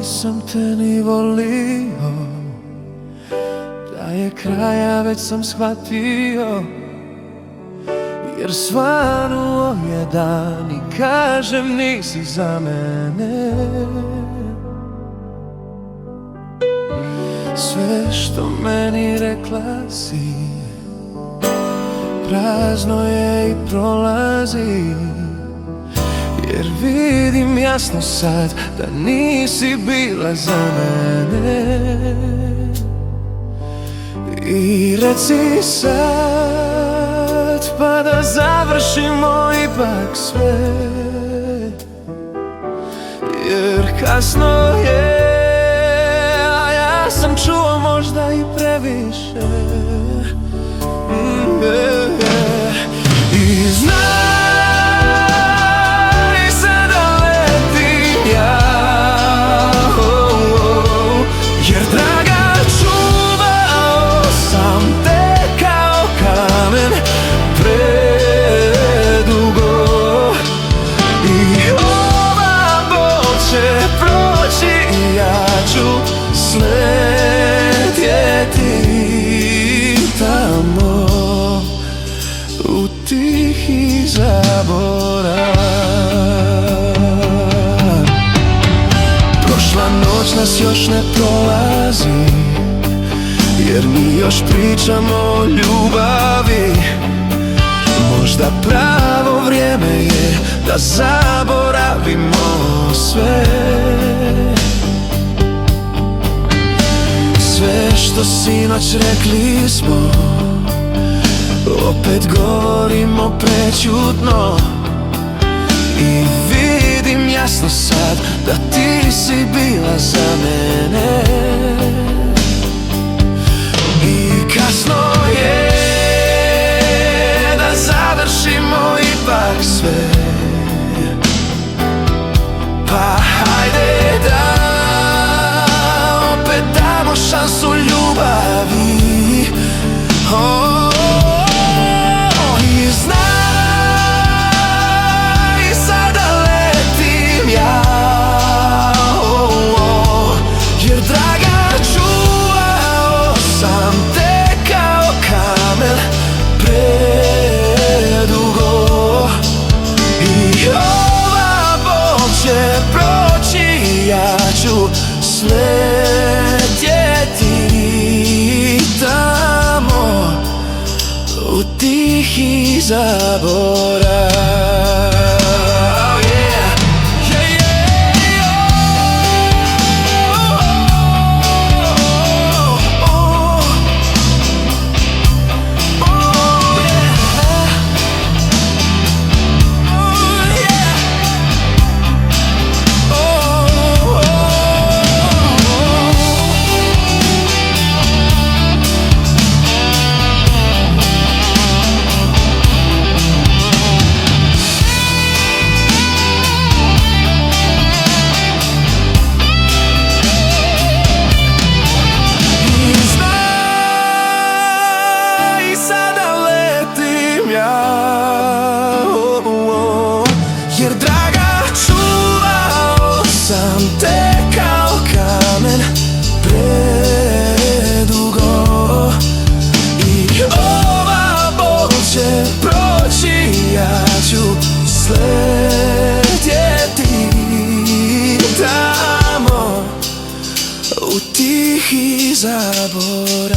nisam te ni volio, da je kraja već sam shvatio. Jer svanuo je dan i kažem nisi za mene. Sve što meni rekla si prazno je i prolazi. Jer vidim jasno sad da nisi bila za mene. I reci sad pa da završimo ipak sve. Jer kasno je, a ja sam čuo možda i previše. I znaj sada letim ja, jer draga čuvao sam te kao kamen predugo. I ova bol će proći i ja ću sletjeti tamo u tihi zaborav. Prošla noć nas još ne prolazi, jer mi još pričamo o ljubavi. Možda pravo vrijeme je da zaboravimo sve. Sve što sinoć rekli smo opet govorimo prečutno. I vidim jasno sad da ti si bila za mene. I kasno je da završimo ipak sve. Pa hajde da opet damo šansu ljubavi. I znaj sada letim ja, jer draga čuvao sam te kao kamen predugo. I ova bol će proći, ja ću sletjeti tamo u tihi zaborav. Jer draga čuvao sam te kao kamen predugo. I ova bol će proći, ja ću sletjeti tamo u tihi zaborav.